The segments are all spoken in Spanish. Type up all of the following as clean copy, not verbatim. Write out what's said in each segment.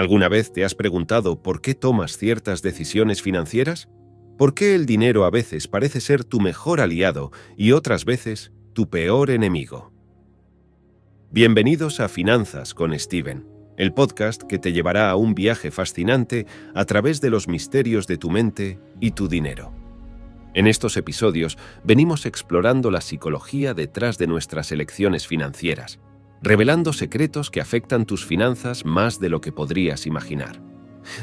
¿Alguna vez te has preguntado por qué tomas ciertas decisiones financieras? ¿Por qué el dinero a veces parece ser tu mejor aliado y otras veces tu peor enemigo? Bienvenidos a Finanzas con Steven, el podcast que te llevará a un viaje fascinante a través de los misterios de tu mente y tu dinero. En estos episodios venimos explorando la psicología detrás de nuestras elecciones financieras, revelando secretos que afectan tus finanzas más de lo que podrías imaginar.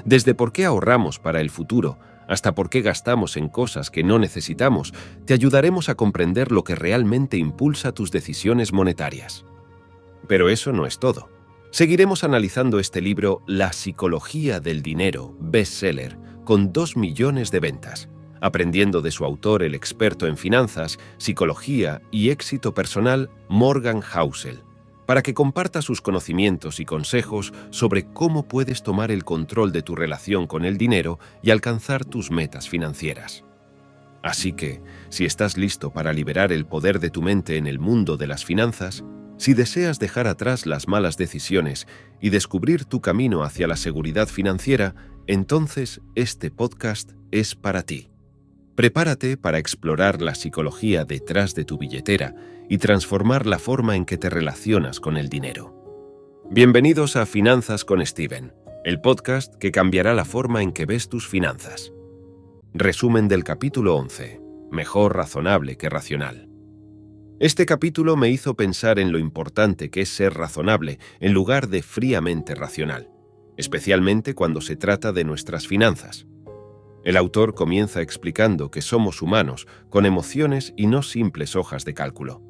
Desde por qué ahorramos para el futuro hasta por qué gastamos en cosas que no necesitamos, te ayudaremos a comprender lo que realmente impulsa tus decisiones monetarias. Pero eso no es todo. Seguiremos analizando este libro La psicología del dinero, bestseller, con 2 millones de ventas, aprendiendo de su autor, el experto en finanzas, psicología y éxito personal, Morgan Housel, para que comparta sus conocimientos y consejos sobre cómo puedes tomar el control de tu relación con el dinero y alcanzar tus metas financieras. Así que, si estás listo para liberar el poder de tu mente en el mundo de las finanzas, si deseas dejar atrás las malas decisiones y descubrir tu camino hacia la seguridad financiera, entonces este podcast es para ti. Prepárate para explorar la psicología detrás de tu billetera y transformar la forma en que te relacionas con el dinero. Bienvenidos a Finanzas con Steven, el podcast que cambiará la forma en que ves tus finanzas. Resumen del capítulo 11. Mejor razonable que racional. Este capítulo me hizo pensar en lo importante que es ser razonable en lugar de fríamente racional, especialmente cuando se trata de nuestras finanzas. El autor comienza explicando que somos humanos, con emociones y no simples hojas de cálculo.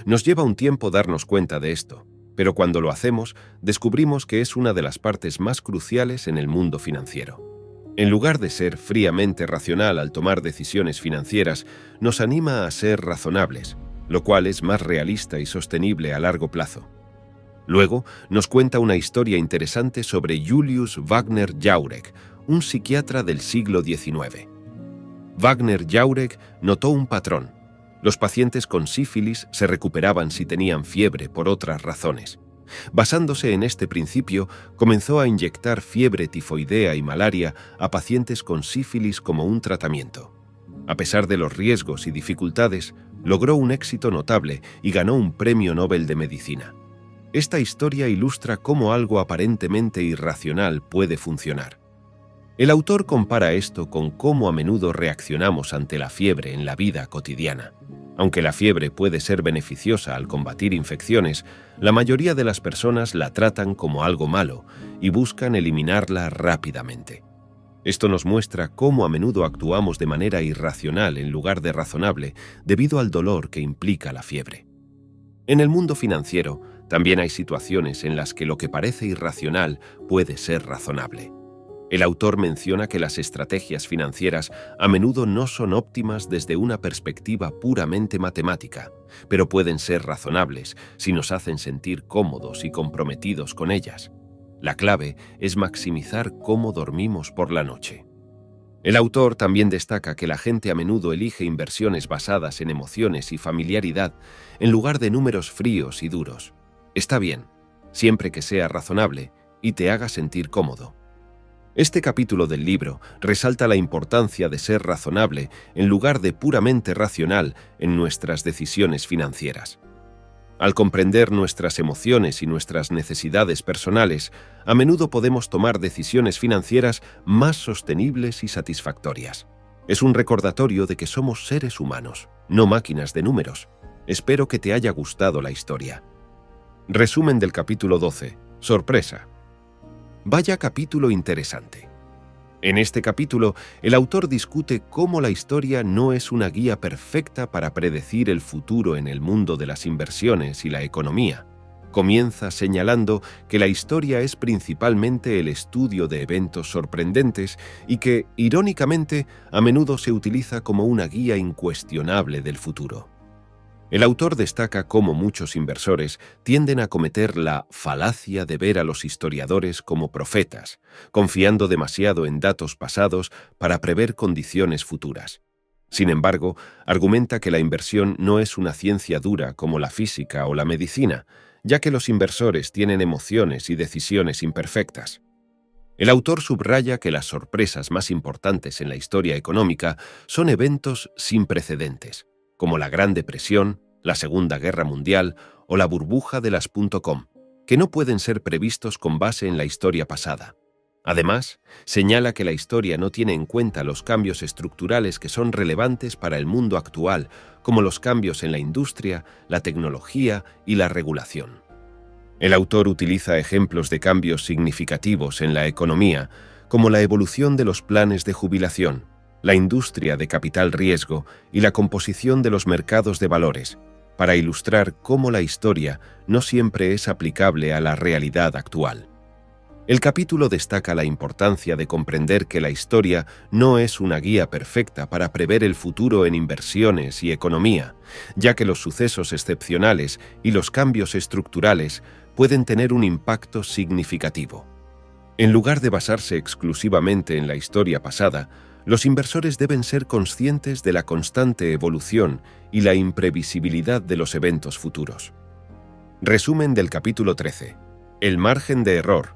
Nos lleva un tiempo darnos cuenta de esto, pero cuando lo hacemos, descubrimos que es una de las partes más cruciales en el mundo financiero. En lugar de ser fríamente racional al tomar decisiones financieras, nos anima a ser razonables, lo cual es más realista y sostenible a largo plazo. Luego, nos cuenta una historia interesante sobre Julius Wagner Jauregg, un psiquiatra del siglo XIX. Wagner Jauregg notó un patrón. Los pacientes con sífilis se recuperaban si tenían fiebre por otras razones. Basándose en este principio, comenzó a inyectar fiebre tifoidea y malaria a pacientes con sífilis como un tratamiento. A pesar de los riesgos y dificultades, logró un éxito notable y ganó un premio Nobel de Medicina. Esta historia ilustra cómo algo aparentemente irracional puede funcionar. El autor compara esto con cómo a menudo reaccionamos ante la fiebre en la vida cotidiana. Aunque la fiebre puede ser beneficiosa al combatir infecciones, la mayoría de las personas la tratan como algo malo y buscan eliminarla rápidamente. Esto nos muestra cómo a menudo actuamos de manera irracional en lugar de razonable debido al dolor que implica la fiebre. En el mundo financiero, también hay situaciones en las que lo que parece irracional puede ser razonable. El autor menciona que las estrategias financieras a menudo no son óptimas desde una perspectiva puramente matemática, pero pueden ser razonables si nos hacen sentir cómodos y comprometidos con ellas. La clave es maximizar cómo dormimos por la noche. El autor también destaca que la gente a menudo elige inversiones basadas en emociones y familiaridad en lugar de números fríos y duros. Está bien, siempre que sea razonable y te haga sentir cómodo. Este capítulo del libro resalta la importancia de ser razonable en lugar de puramente racional en nuestras decisiones financieras. Al comprender nuestras emociones y nuestras necesidades personales, a menudo podemos tomar decisiones financieras más sostenibles y satisfactorias. Es un recordatorio de que somos seres humanos, no máquinas de números. Espero que te haya gustado la historia. Resumen del capítulo 12. Sorpresa. Vaya capítulo interesante. En este capítulo, el autor discute cómo la historia no es una guía perfecta para predecir el futuro en el mundo de las inversiones y la economía. Comienza señalando que la historia es principalmente el estudio de eventos sorprendentes y que, irónicamente, a menudo se utiliza como una guía incuestionable del futuro. El autor destaca cómo muchos inversores tienden a cometer la falacia de ver a los historiadores como profetas, confiando demasiado en datos pasados para prever condiciones futuras. Sin embargo, argumenta que la inversión no es una ciencia dura como la física o la medicina, ya que los inversores tienen emociones y decisiones imperfectas. El autor subraya que las sorpresas más importantes en la historia económica son eventos sin precedentes, como la Gran Depresión, la Segunda Guerra Mundial o la burbuja de las .com, que no pueden ser previstos con base en la historia pasada. Además, señala que la historia no tiene en cuenta los cambios estructurales que son relevantes para el mundo actual, como los cambios en la industria, la tecnología y la regulación. El autor utiliza ejemplos de cambios significativos en la economía, como la evolución de los planes de jubilación, la industria de capital riesgo y la composición de los mercados de valores, para ilustrar cómo la historia no siempre es aplicable a la realidad actual. El capítulo destaca la importancia de comprender que la historia no es una guía perfecta para prever el futuro en inversiones y economía, ya que los sucesos excepcionales y los cambios estructurales pueden tener un impacto significativo. En lugar de basarse exclusivamente en la historia pasada, los inversores deben ser conscientes de la constante evolución y la imprevisibilidad de los eventos futuros. Resumen del capítulo 13. El margen de error.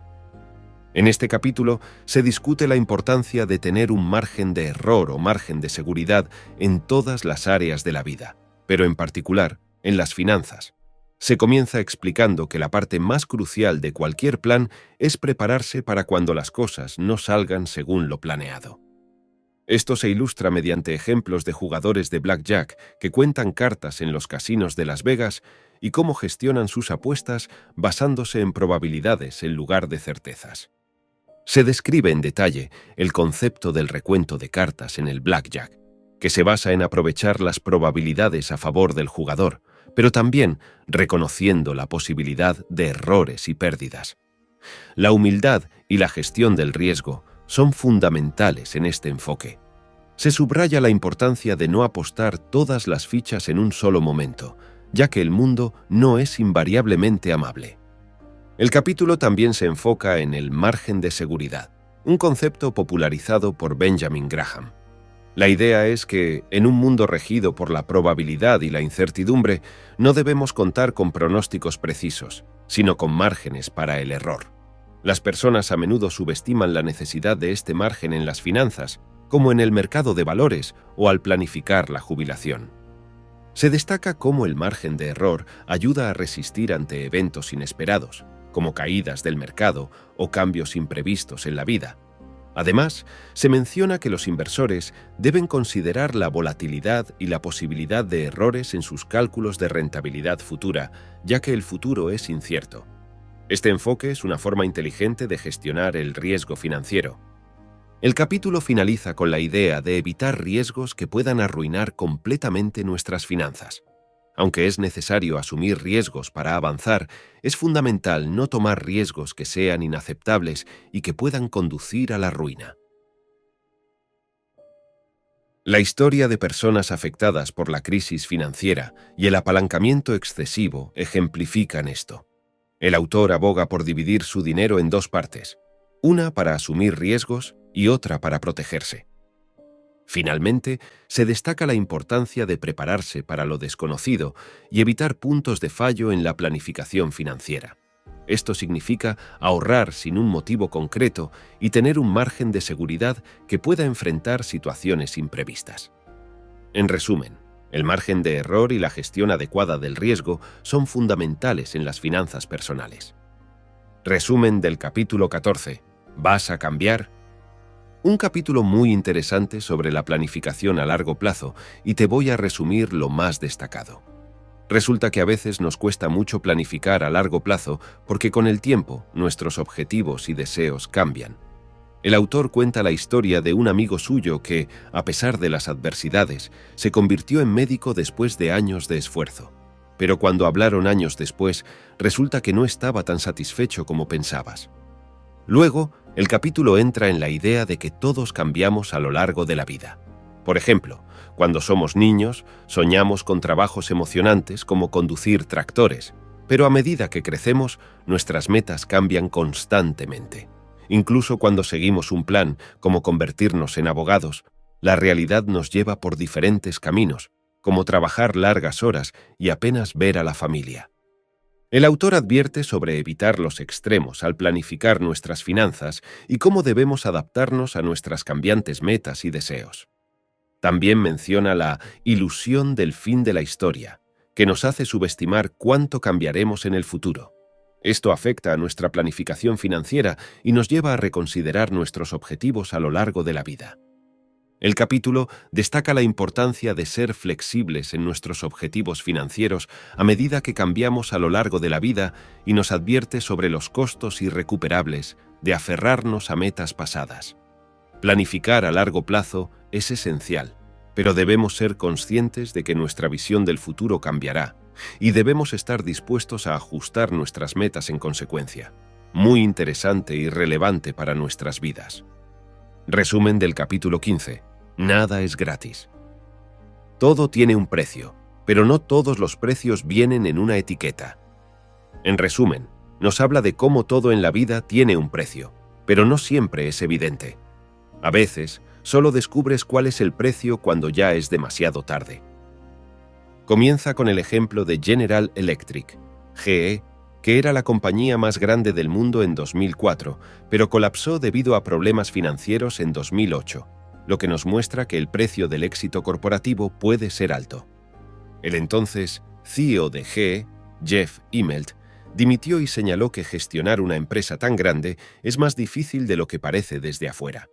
En este capítulo se discute la importancia de tener un margen de error o margen de seguridad en todas las áreas de la vida, pero en particular en las finanzas. Se comienza explicando que la parte más crucial de cualquier plan es prepararse para cuando las cosas no salgan según lo planeado. Esto se ilustra mediante ejemplos de jugadores de blackjack que cuentan cartas en los casinos de Las Vegas y cómo gestionan sus apuestas basándose en probabilidades en lugar de certezas. Se describe en detalle el concepto del recuento de cartas en el blackjack, que se basa en aprovechar las probabilidades a favor del jugador, pero también reconociendo la posibilidad de errores y pérdidas. La humildad y la gestión del riesgo son fundamentales en este enfoque. Se subraya la importancia de no apostar todas las fichas en un solo momento, ya que el mundo no es invariablemente amable. El capítulo también se enfoca en el margen de seguridad, un concepto popularizado por Benjamin Graham. La idea es que, en un mundo regido por la probabilidad y la incertidumbre, no debemos contar con pronósticos precisos, sino con márgenes para el error. Las personas a menudo subestiman la necesidad de este margen en las finanzas, como en el mercado de valores o al planificar la jubilación. Se destaca cómo el margen de error ayuda a resistir ante eventos inesperados, como caídas del mercado o cambios imprevistos en la vida. Además, se menciona que los inversores deben considerar la volatilidad y la posibilidad de errores en sus cálculos de rentabilidad futura, ya que el futuro es incierto. Este enfoque es una forma inteligente de gestionar el riesgo financiero. El capítulo finaliza con la idea de evitar riesgos que puedan arruinar completamente nuestras finanzas. Aunque es necesario asumir riesgos para avanzar, es fundamental no tomar riesgos que sean inaceptables y que puedan conducir a la ruina. La historia de personas afectadas por la crisis financiera y el apalancamiento excesivo ejemplifican esto. El autor aboga por dividir su dinero en dos partes, una para asumir riesgos y otra para protegerse. Finalmente, se destaca la importancia de prepararse para lo desconocido y evitar puntos de fallo en la planificación financiera. Esto significa ahorrar sin un motivo concreto y tener un margen de seguridad que pueda enfrentar situaciones imprevistas. En resumen, el margen de error y la gestión adecuada del riesgo son fundamentales en las finanzas personales. Resumen del capítulo 14. ¿Vas a cambiar? Un capítulo muy interesante sobre la planificación a largo plazo, y te voy a resumir lo más destacado. Resulta que a veces nos cuesta mucho planificar a largo plazo porque con el tiempo nuestros objetivos y deseos cambian. El autor cuenta la historia de un amigo suyo que, a pesar de las adversidades, se convirtió en médico después de años de esfuerzo. Pero cuando hablaron años después, resulta que no estaba tan satisfecho como pensabas. Luego, el capítulo entra en la idea de que todos cambiamos a lo largo de la vida. Por ejemplo, cuando somos niños, soñamos con trabajos emocionantes como conducir tractores, pero a medida que crecemos, nuestras metas cambian constantemente. Incluso cuando seguimos un plan, como convertirnos en abogados, la realidad nos lleva por diferentes caminos, como trabajar largas horas y apenas ver a la familia. El autor advierte sobre evitar los extremos al planificar nuestras finanzas y cómo debemos adaptarnos a nuestras cambiantes metas y deseos. También menciona la ilusión del fin de la historia, que nos hace subestimar cuánto cambiaremos en el futuro. Esto afecta a nuestra planificación financiera y nos lleva a reconsiderar nuestros objetivos a lo largo de la vida. El capítulo destaca la importancia de ser flexibles en nuestros objetivos financieros a medida que cambiamos a lo largo de la vida y nos advierte sobre los costos irrecuperables de aferrarnos a metas pasadas. Planificar a largo plazo es esencial, pero debemos ser conscientes de que nuestra visión del futuro cambiará y debemos estar dispuestos a ajustar nuestras metas en consecuencia. Muy interesante y relevante para nuestras vidas. Resumen del capítulo 15. Nada es gratis. Todo tiene un precio, pero no todos los precios vienen en una etiqueta. En resumen, nos habla de cómo todo en la vida tiene un precio, pero no siempre es evidente. A veces, solo descubres cuál es el precio cuando ya es demasiado tarde. Comienza con el ejemplo de General Electric, GE, que era la compañía más grande del mundo en 2004, pero colapsó debido a problemas financieros en 2008, lo que nos muestra que el precio del éxito corporativo puede ser alto. El entonces CEO de GE, Jeff Immelt, dimitió y señaló que gestionar una empresa tan grande es más difícil de lo que parece desde afuera.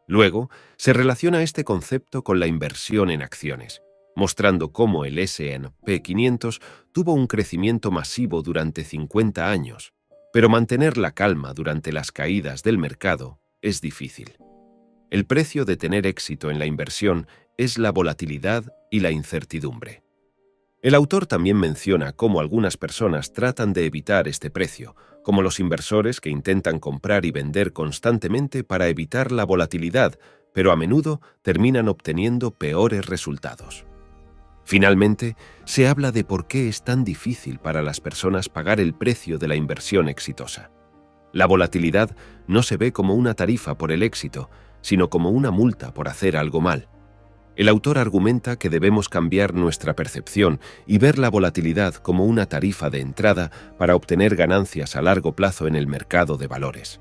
Luego, se relaciona este concepto con la inversión en acciones, mostrando cómo el S&P 500 tuvo un crecimiento masivo durante 50 años, pero mantener la calma durante las caídas del mercado es difícil. El precio de tener éxito en la inversión es la volatilidad y la incertidumbre. El autor también menciona cómo algunas personas tratan de evitar este precio, como los inversores que intentan comprar y vender constantemente para evitar la volatilidad, pero a menudo terminan obteniendo peores resultados. Finalmente, se habla de por qué es tan difícil para las personas pagar el precio de la inversión exitosa. La volatilidad no se ve como una tarifa por el éxito, sino como una multa por hacer algo mal. El autor argumenta que debemos cambiar nuestra percepción y ver la volatilidad como una tarifa de entrada para obtener ganancias a largo plazo en el mercado de valores.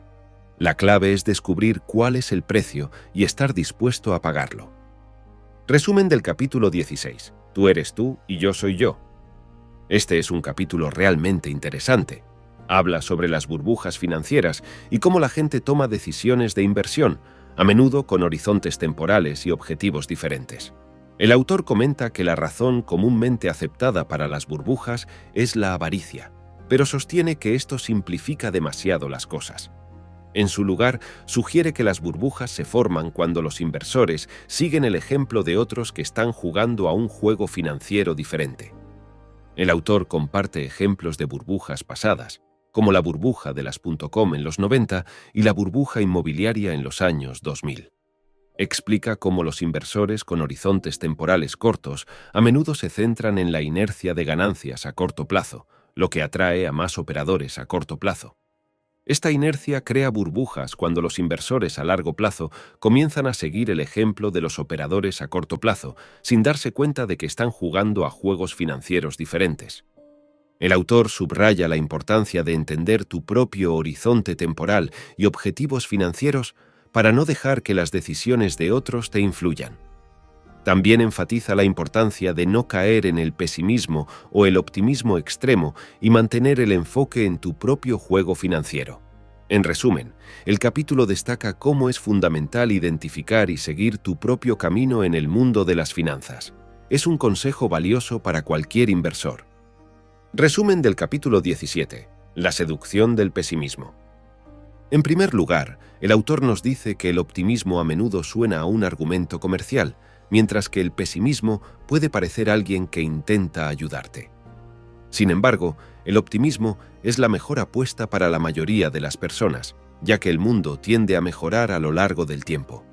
La clave es descubrir cuál es el precio y estar dispuesto a pagarlo. Resumen del capítulo 16. Tú eres tú y yo soy yo. Este es un capítulo realmente interesante. Habla sobre las burbujas financieras y cómo la gente toma decisiones de inversión, a menudo con horizontes temporales y objetivos diferentes. El autor comenta que la razón comúnmente aceptada para las burbujas es la avaricia, pero sostiene que esto simplifica demasiado las cosas. En su lugar, sugiere que las burbujas se forman cuando los inversores siguen el ejemplo de otros que están jugando a un juego financiero diferente. El autor comparte ejemplos de burbujas pasadas, como la burbuja de las .com en los 90 y la burbuja inmobiliaria en los años 2000. Explica cómo los inversores con horizontes temporales cortos a menudo se centran en la inercia de ganancias a corto plazo, lo que atrae a más operadores a corto plazo. Esta inercia crea burbujas cuando los inversores a largo plazo comienzan a seguir el ejemplo de los operadores a corto plazo, sin darse cuenta de que están jugando a juegos financieros diferentes. El autor subraya la importancia de entender tu propio horizonte temporal y objetivos financieros para no dejar que las decisiones de otros te influyan. También enfatiza la importancia de no caer en el pesimismo o el optimismo extremo y mantener el enfoque en tu propio juego financiero. En resumen, el capítulo destaca cómo es fundamental identificar y seguir tu propio camino en el mundo de las finanzas. Es un consejo valioso para cualquier inversor. Resumen del capítulo 17. La seducción del pesimismo. En primer lugar, el autor nos dice que el optimismo a menudo suena a un argumento comercial, mientras que el pesimismo puede parecer alguien que intenta ayudarte. Sin embargo, el optimismo es la mejor apuesta para la mayoría de las personas, ya que el mundo tiende a mejorar a lo largo del tiempo.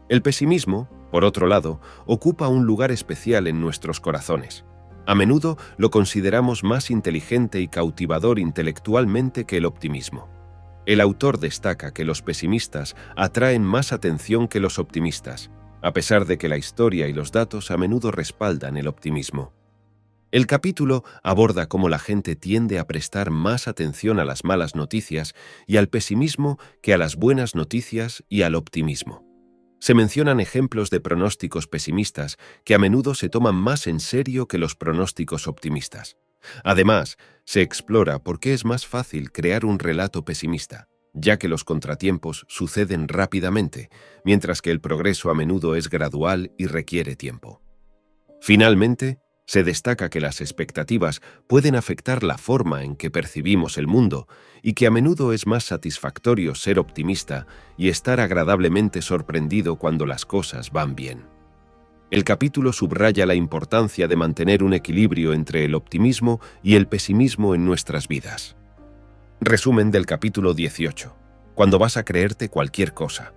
El pesimismo, por otro lado, ocupa un lugar especial en nuestros corazones. A menudo lo consideramos más inteligente y cautivador intelectualmente que el optimismo. El autor destaca que los pesimistas atraen más atención que los optimistas, a pesar de que la historia y los datos a menudo respaldan el optimismo. El capítulo aborda cómo la gente tiende a prestar más atención a las malas noticias y al pesimismo que a las buenas noticias y al optimismo. Se mencionan ejemplos de pronósticos pesimistas que a menudo se toman más en serio que los pronósticos optimistas. Además, se explora por qué es más fácil crear un relato pesimista, ya que los contratiempos suceden rápidamente, mientras que el progreso a menudo es gradual y requiere tiempo. Finalmente, se destaca que las expectativas pueden afectar la forma en que percibimos el mundo y que a menudo es más satisfactorio ser optimista y estar agradablemente sorprendido cuando las cosas van bien. El capítulo subraya la importancia de mantener un equilibrio entre el optimismo y el pesimismo en nuestras vidas. Resumen del capítulo 18. Cuando vas a creerte cualquier cosa.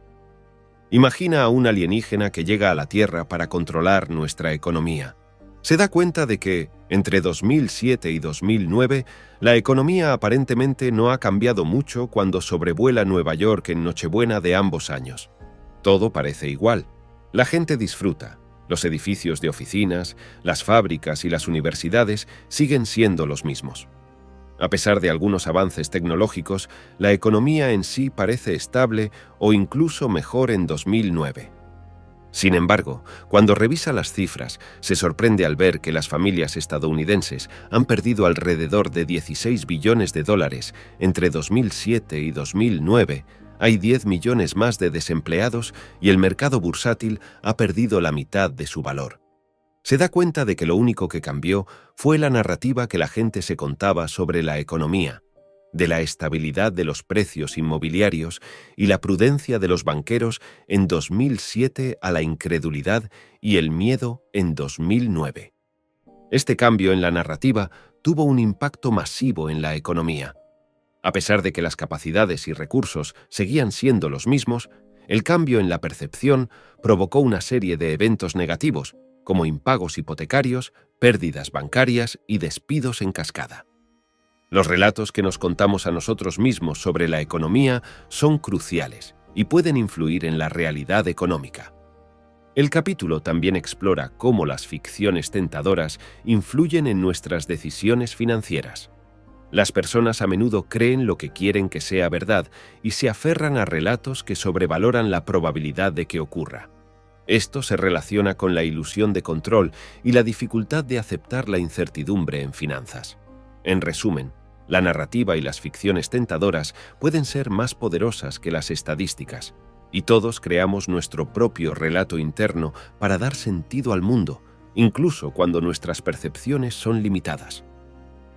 Imagina a un alienígena que llega a la Tierra para controlar nuestra economía. Se da cuenta de que, entre 2007 y 2009, la economía aparentemente no ha cambiado mucho cuando sobrevuela Nueva York en Nochebuena de ambos años. Todo parece igual. La gente disfruta. Los edificios de oficinas, las fábricas y las universidades siguen siendo los mismos. A pesar de algunos avances tecnológicos, la economía en sí parece estable o incluso mejor en 2009. Sin embargo, cuando revisa las cifras, se sorprende al ver que las familias estadounidenses han perdido alrededor de 16 billones de dólares entre 2007 y 2009, hay 10 millones más de desempleados y el mercado bursátil ha perdido la mitad de su valor. Se da cuenta de que lo único que cambió fue la narrativa que la gente se contaba sobre la economía, de la estabilidad de los precios inmobiliarios y la prudencia de los banqueros en 2007 a la incredulidad y el miedo en 2009. Este cambio en la narrativa tuvo un impacto masivo en la economía. A pesar de que las capacidades y recursos seguían siendo los mismos, el cambio en la percepción provocó una serie de eventos negativos, como impagos hipotecarios, pérdidas bancarias y despidos en cascada. Los relatos que nos contamos a nosotros mismos sobre la economía son cruciales y pueden influir en la realidad económica. El capítulo también explora cómo las ficciones tentadoras influyen en nuestras decisiones financieras. Las personas a menudo creen lo que quieren que sea verdad y se aferran a relatos que sobrevaloran la probabilidad de que ocurra. Esto se relaciona con la ilusión de control y la dificultad de aceptar la incertidumbre en finanzas. En resumen, la narrativa y las ficciones tentadoras pueden ser más poderosas que las estadísticas, y todos creamos nuestro propio relato interno para dar sentido al mundo, incluso cuando nuestras percepciones son limitadas.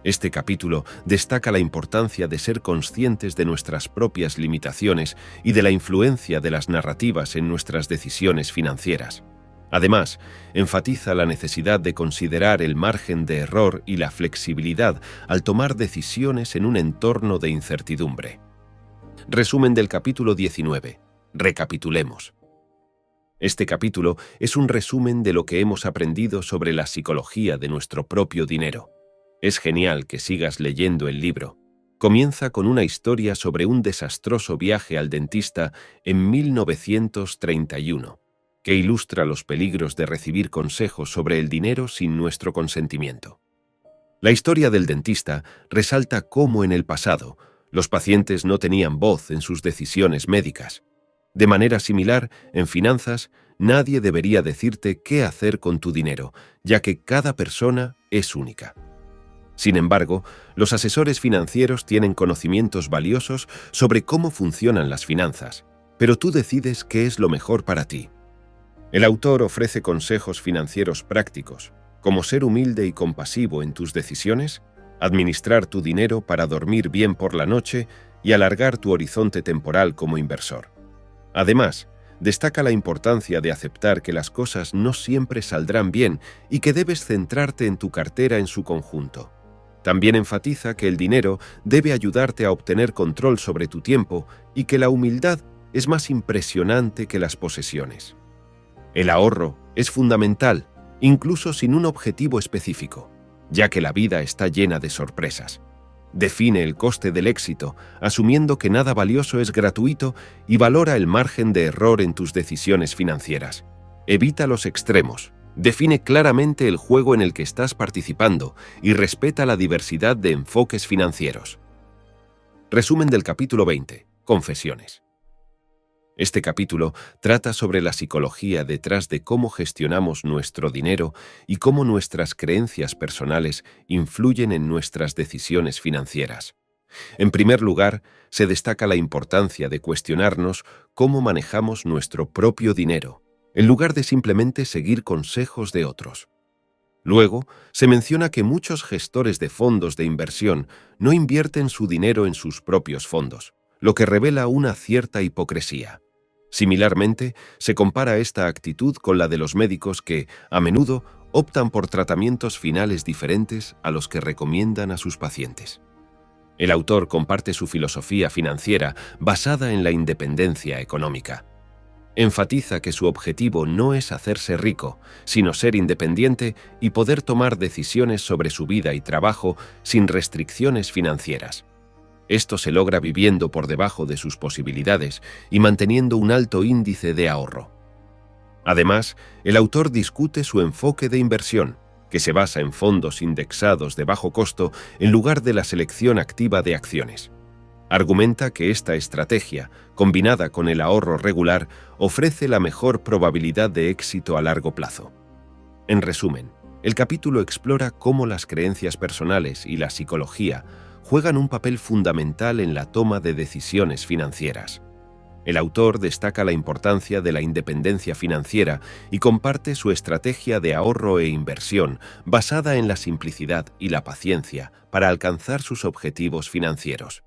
Este capítulo destaca la importancia de ser conscientes de nuestras propias limitaciones y de la influencia de las narrativas en nuestras decisiones financieras. Además, enfatiza la necesidad de considerar el margen de error y la flexibilidad al tomar decisiones en un entorno de incertidumbre. Resumen del capítulo 19. Recapitulemos. Este capítulo es un resumen de lo que hemos aprendido sobre la psicología de nuestro propio dinero. Es genial que sigas leyendo el libro. Comienza con una historia sobre un desastroso viaje al dentista en 1931. Que ilustra los peligros de recibir consejos sobre el dinero sin nuestro consentimiento. La historia del dentista resalta cómo en el pasado los pacientes no tenían voz en sus decisiones médicas. De manera similar, en finanzas, nadie debería decirte qué hacer con tu dinero, ya que cada persona es única. Sin embargo, los asesores financieros tienen conocimientos valiosos sobre cómo funcionan las finanzas, pero tú decides qué es lo mejor para ti. El autor ofrece consejos financieros prácticos, como ser humilde y compasivo en tus decisiones, administrar tu dinero para dormir bien por la noche y alargar tu horizonte temporal como inversor. Además, destaca la importancia de aceptar que las cosas no siempre saldrán bien y que debes centrarte en tu cartera en su conjunto. También enfatiza que el dinero debe ayudarte a obtener control sobre tu tiempo y que la humildad es más impresionante que las posesiones. El ahorro es fundamental, incluso sin un objetivo específico, ya que la vida está llena de sorpresas. Define el coste del éxito, asumiendo que nada valioso es gratuito y valora el margen de error en tus decisiones financieras. Evita los extremos, Define claramente el juego en el que estás participando y respeta la diversidad de enfoques financieros. Resumen del capítulo 20. Confesiones. Este capítulo trata sobre la psicología detrás de cómo gestionamos nuestro dinero y cómo nuestras creencias personales influyen en nuestras decisiones financieras. En primer lugar, se destaca la importancia de cuestionarnos cómo manejamos nuestro propio dinero, en lugar de simplemente seguir consejos de otros. Luego, se menciona que muchos gestores de fondos de inversión no invierten su dinero en sus propios fondos, lo que revela una cierta hipocresía. Similarmente, se compara esta actitud con la de los médicos que, a menudo, optan por tratamientos finales diferentes a los que recomiendan a sus pacientes. El autor comparte su filosofía financiera basada en la independencia económica. Enfatiza que su objetivo no es hacerse rico, sino ser independiente y poder tomar decisiones sobre su vida y trabajo sin restricciones financieras. Esto se logra viviendo por debajo de sus posibilidades y manteniendo un alto índice de ahorro. Además, el autor discute su enfoque de inversión, que se basa en fondos indexados de bajo costo en lugar de la selección activa de acciones. Argumenta que esta estrategia, combinada con el ahorro regular, ofrece la mejor probabilidad de éxito a largo plazo. En resumen, el capítulo explora cómo las creencias personales y la psicología juegan un papel fundamental en la toma de decisiones financieras. El autor destaca la importancia de la independencia financiera y comparte su estrategia de ahorro e inversión basada en la simplicidad y la paciencia para alcanzar sus objetivos financieros.